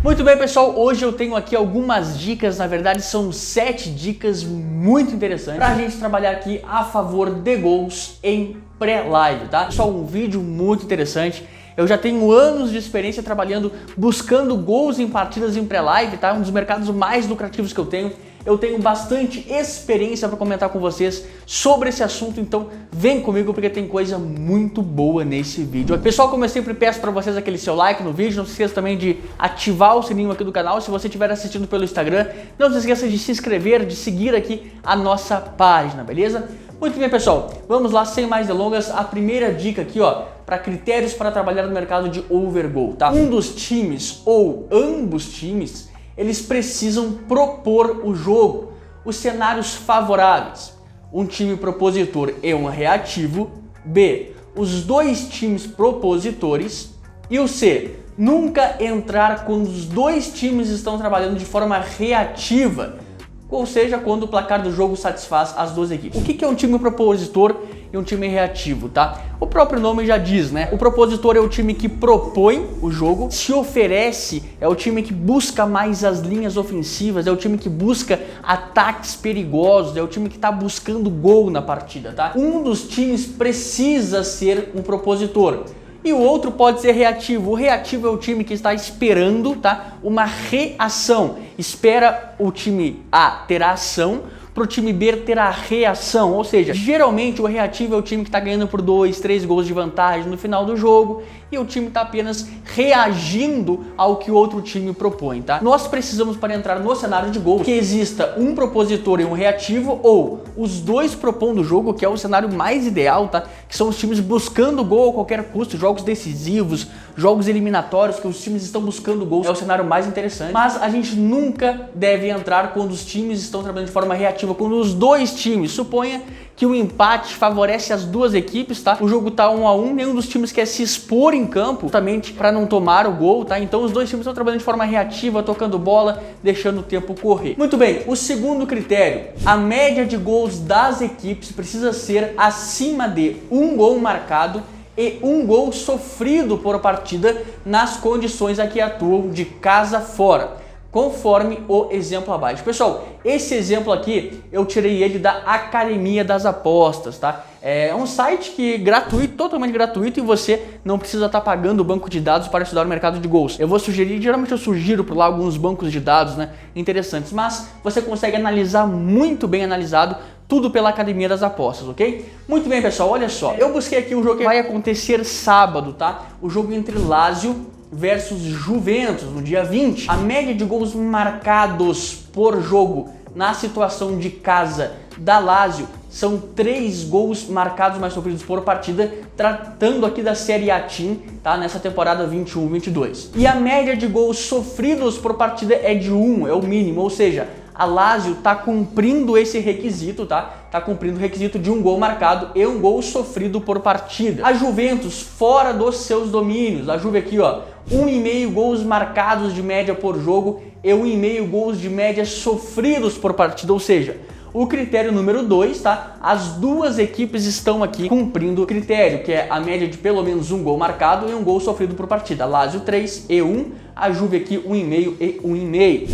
Muito bem, pessoal, hoje eu tenho aqui algumas dicas, na verdade são 7 dicas muito interessantes para a gente trabalhar aqui a favor de gols em pré-live, tá? Pessoal, um vídeo muito interessante. Eu já tenho anos de experiência trabalhando, buscando gols em partidas em pré-live, tá? Um dos mercados mais lucrativos que eu tenho. Eu tenho bastante experiência para comentar com vocês sobre esse assunto, então vem comigo porque tem coisa muito boa nesse vídeo. Pessoal, como eu sempre peço para vocês aquele seu like no vídeo, não se esqueça também de ativar o sininho aqui do canal. Se você estiver assistindo pelo Instagram, não se esqueça de se inscrever, de seguir aqui a nossa página, beleza? Muito bem, pessoal, vamos lá, sem mais delongas, a primeira dica aqui, ó, para critérios para trabalhar no mercado de overgoal, tá? Um dos times ou ambos times, eles precisam propor o jogo, os cenários favoráveis. Um time propositor e um reativo. B, os dois times propositores. E o C, nunca entrar quando os dois times estão trabalhando de forma reativa, ou seja, quando o placar do jogo satisfaz as duas equipes. O que é um time propositor e um time reativo, tá? O próprio nome já diz, né? O propositor é o time que propõe o jogo, se oferece, é o time que busca mais as linhas ofensivas, é o time que busca ataques perigosos, é o time que tá buscando gol na partida, tá? Um dos times precisa ser um propositor. E o outro pode ser reativo. O reativo é o time que está esperando, tá, uma reação. Espera o time A ter a ação para o time B ter a reação. Ou seja, geralmente o reativo é o time que está ganhando por 2, 3 gols de vantagem no final do jogo e o time está apenas reagindo ao que o outro time propõe, tá? Nós precisamos, para entrar no cenário de gol, que exista um propositor e um reativo, ou os dois propondo o jogo, que é o cenário mais ideal, tá? Que são os times buscando gol a qualquer custo, jogos decisivos, jogos eliminatórios, que os times estão buscando gols, é o cenário mais interessante. Mas a gente nunca deve entrar quando os times estão trabalhando de forma reativa, quando os dois times, suponha que o empate favorece as duas equipes, tá? O jogo tá 1 a 1, nenhum dos times quer se expor em campo, justamente para não tomar o gol, tá? Então os dois times estão trabalhando de forma reativa, tocando bola, deixando o tempo correr. Muito bem, o segundo critério, a média de gols das equipes precisa ser acima de 1 gol marcado e 1 gol sofrido por partida nas condições a que atuam de casa fora, conforme o exemplo abaixo. Pessoal, esse exemplo aqui eu tirei ele da Academia das Apostas, tá? É um site que é gratuito, totalmente gratuito, e você não precisa estar pagando o banco de dados para estudar o mercado de gols. Eu vou sugerir, geralmente eu sugiro por lá alguns bancos de dados, né, interessantes, mas você consegue analisar muito bem analisado tudo pela Academia das Apostas, ok? Muito bem, pessoal, olha só. Eu busquei aqui o jogo que vai acontecer sábado, tá? O jogo entre Lazio versus Juventus, no dia 20. A média de gols marcados por jogo na situação de casa da Lazio são 3 gols marcados mais sofridos por partida, tratando aqui da Série A Team, tá? Nessa temporada 21-22. E a média de gols sofridos por partida é de 1, é o mínimo, ou seja, a Lazio está cumprindo esse requisito, tá? Está cumprindo o requisito de 1 gol marcado e 1 gol sofrido por partida. A Juventus, fora dos seus domínios, a Juve aqui, ó, 1,5 gols marcados de média por jogo e 1,5 gols de média sofridos por partida, ou seja, o critério número 2, tá? As duas equipes estão aqui cumprindo o critério, que é a média de pelo menos 1 gol marcado e 1 gol sofrido por partida. Lazio 3 e 1, a Juve aqui 1,5 e 1,5.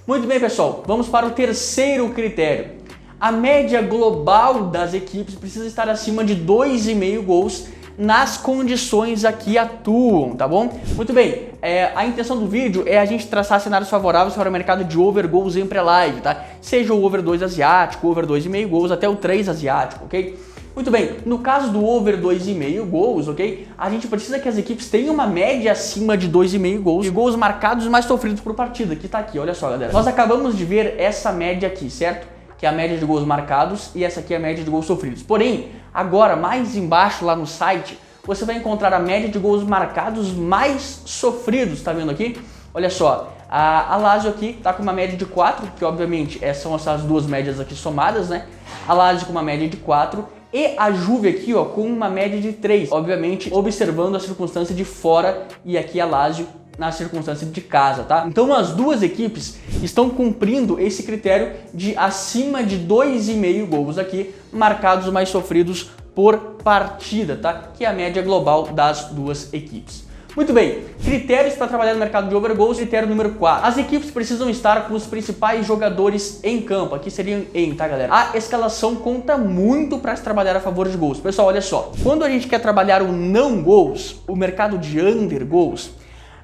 Muito bem, pessoal, vamos para o terceiro critério. A média global das equipes precisa estar acima de 2,5 gols nas condições a que atuam, tá bom? Muito bem, a intenção do vídeo é a gente traçar cenários favoráveis para o mercado de over gols em pré-live, tá? Seja o over 2 asiático, over 2,5 gols, até o 3 asiático, ok? Muito bem, no caso do over 2,5 gols, ok? A gente precisa que as equipes tenham uma média acima de 2,5 gols e gols marcados mais sofridos por partida, que tá aqui, olha só, galera. Nós acabamos de ver essa média aqui, certo? Que é a média de gols marcados e essa aqui é a média de gols sofridos. Porém, agora, mais embaixo lá no site, você vai encontrar a média de gols marcados mais sofridos, tá vendo aqui? Olha só, a Lazio aqui tá com uma média de 4, que obviamente são essas duas médias aqui somadas, né? A Lazio com uma média de 4 e a Juve aqui, ó, com uma média de 3, obviamente observando a circunstância de fora e aqui a Lazio na circunstância de casa, tá? Então as duas equipes estão cumprindo esse critério de acima de 2,5 gols aqui, marcados mais sofridos por partida, tá? Que é a média global das duas equipes. Muito bem, critérios para trabalhar no mercado de overgoals, critério número 4. As equipes precisam estar com os principais jogadores em campo, aqui seriam tá galera? A escalação conta muito para se trabalhar a favor de gols. Pessoal, olha só, quando a gente quer trabalhar o não gols, o mercado de under goals,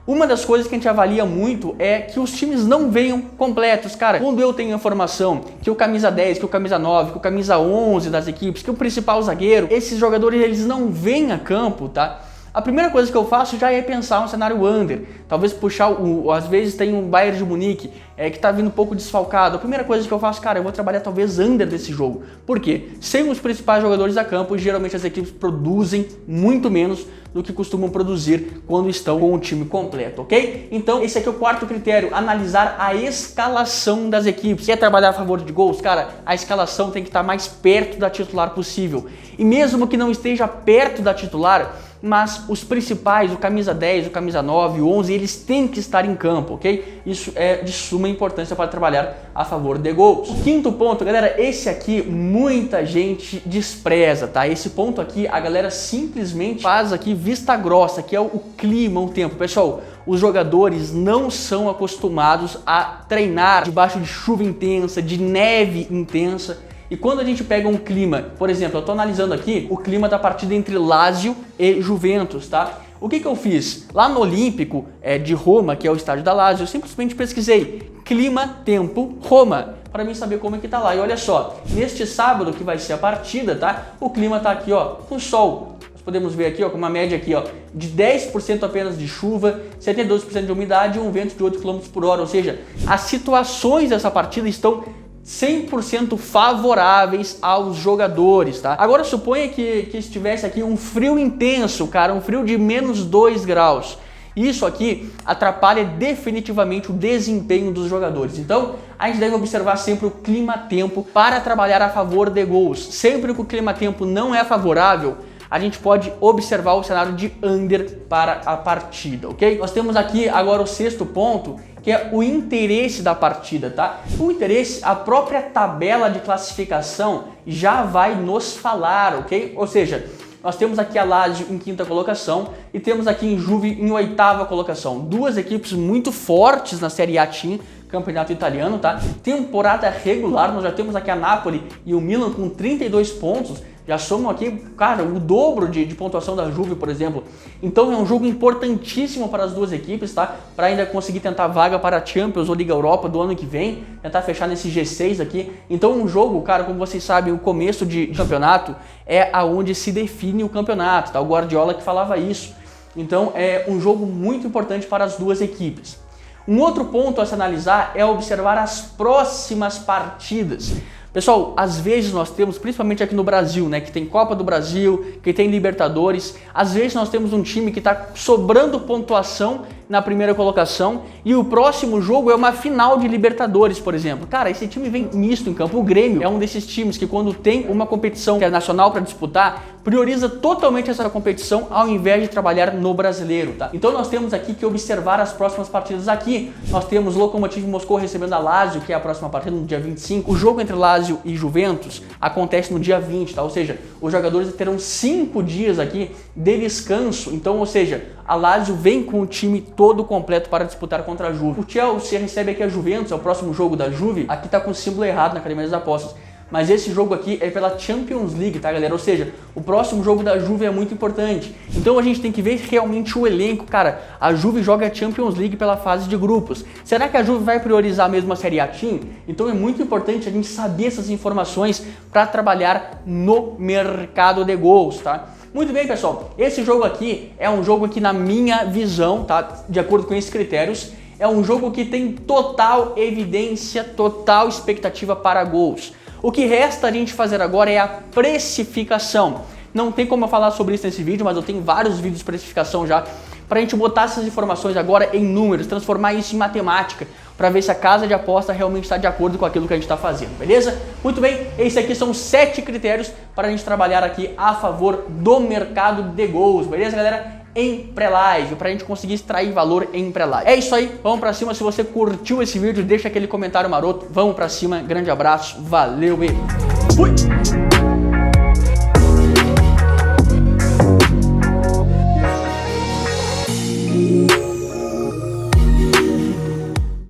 uma das coisas que a gente avalia muito é que os times não venham completos, cara. Quando eu tenho informação que o camisa 10, que o camisa 9, que o camisa 11 das equipes, que o principal zagueiro, esses jogadores eles não vêm a campo, tá? A primeira coisa que eu faço já é pensar um cenário under, talvez puxar, às vezes tem um Bayern de Munique que tá vindo um pouco desfalcado. A primeira coisa que eu faço, cara, eu vou trabalhar talvez under desse jogo. Por quê? Sem os principais jogadores a campo, geralmente as equipes produzem muito menos do que costumam produzir quando estão com o time completo, ok? Então, esse aqui é o quarto critério, analisar a escalação das equipes. Quer trabalhar a favor de gols? Cara, a escalação tem que estar mais perto da titular possível. E mesmo que não esteja perto da titular, mas os principais, o camisa 10, o camisa 9, o 11, eles têm que estar em campo, ok? Isso é de suma importância para trabalhar a favor de gols. O quinto ponto, galera, esse aqui muita gente despreza, tá? Esse ponto aqui a galera simplesmente faz aqui vista grossa, que é o clima, o tempo. Pessoal, os jogadores não são acostumados a treinar debaixo de chuva intensa, de neve intensa. E quando a gente pega um clima, por exemplo, eu tô analisando aqui o clima da partida entre Lazio e Juventus, tá? O que eu fiz? Lá no Olímpico de Roma, que é o estádio da Lazio, eu simplesmente pesquisei clima, tempo, Roma, para mim saber como é que tá lá. E olha só, neste sábado que vai ser a partida, tá? O clima tá aqui, ó, com sol. Nós podemos ver aqui, ó, com uma média aqui, ó, de 10% apenas de chuva, 72% de umidade e um vento de 8 km por hora. Ou seja, as situações dessa partida estão 100% favoráveis aos jogadores, tá? Agora suponha que estivesse aqui um frio intenso, cara, um frio de menos 2 graus. Isso aqui atrapalha definitivamente o desempenho dos jogadores. Então, a gente deve observar sempre o clima-tempo para trabalhar a favor de gols. Sempre que o clima-tempo não é favorável, a gente pode observar o cenário de under para a partida, ok? Nós temos aqui agora o sexto ponto, que é o interesse da partida, tá? O interesse, a própria tabela de classificação já vai nos falar, ok? Ou seja, nós temos aqui a Lazio em 5ª colocação e temos aqui em Juve em 8ª colocação. Duas equipes muito fortes na Série A Team, campeonato italiano, tá? Temporada regular, nós já temos aqui a Napoli e o Milan com 32 pontos, já somam aqui, cara, o dobro de pontuação da Juve, por exemplo. Então é um jogo importantíssimo para as duas equipes, tá? Para ainda conseguir tentar vaga para a Champions ou Liga Europa do ano que vem, tentar fechar nesse G6 aqui. Então um jogo, cara, como vocês sabem, o começo de campeonato é aonde se define o campeonato, tá? O Guardiola que falava isso. Então é um jogo muito importante para as duas equipes. Um outro ponto a se analisar é observar as próximas partidas. Pessoal, às vezes nós temos, principalmente aqui no Brasil, né, que tem Copa do Brasil, que tem Libertadores, às vezes nós temos um time que está sobrando pontuação na primeira colocação e o próximo jogo é uma final de Libertadores, por exemplo. Cara, esse time vem misto em campo. O Grêmio é um desses times que quando tem uma competição internacional para disputar, prioriza totalmente essa competição ao invés de trabalhar no brasileiro, tá? Então nós temos aqui que observar as próximas partidas aqui. Nós temos Lokomotiv Moscou recebendo a Lazio, que é a próxima partida no dia 25. O jogo entre Lazio e Juventus acontece no dia 20, tá? Ou seja, os jogadores terão 5 dias aqui de descanso. Então, ou seja, a Lazio vem com o time todo completo para disputar contra a Juve. O Chelsea recebe aqui a Juventus, é o próximo jogo da Juve. Aqui tá com o símbolo errado na Academia das Apostas. Mas esse jogo aqui é pela Champions League, tá, galera? Ou seja, o próximo jogo da Juve é muito importante. Então a gente tem que ver realmente o elenco. Cara, a Juve joga a Champions League pela fase de grupos. Será que a Juve vai priorizar mesmo a Série A Team? Então é muito importante a gente saber essas informações para trabalhar no mercado de gols, tá? Muito bem, pessoal. Esse jogo aqui é um jogo que, na minha visão, tá, de acordo com esses critérios, é um jogo que tem total evidência, total expectativa para gols. O que resta a gente fazer agora é a precificação. Não tem como eu falar sobre isso nesse vídeo, mas eu tenho vários vídeos de precificação já, para a gente botar essas informações agora em números, transformar isso em matemática, para ver se a casa de aposta realmente está de acordo com aquilo que a gente está fazendo, beleza? Muito bem, esses aqui são 7 critérios para a gente trabalhar aqui a favor do mercado de gols, beleza, galera? Em pré-live, pra gente conseguir extrair valor em pré-live. É isso aí, vamos pra cima. Se você curtiu esse vídeo, deixa aquele comentário maroto. Vamos pra cima, grande abraço, valeu, beijo. Fui!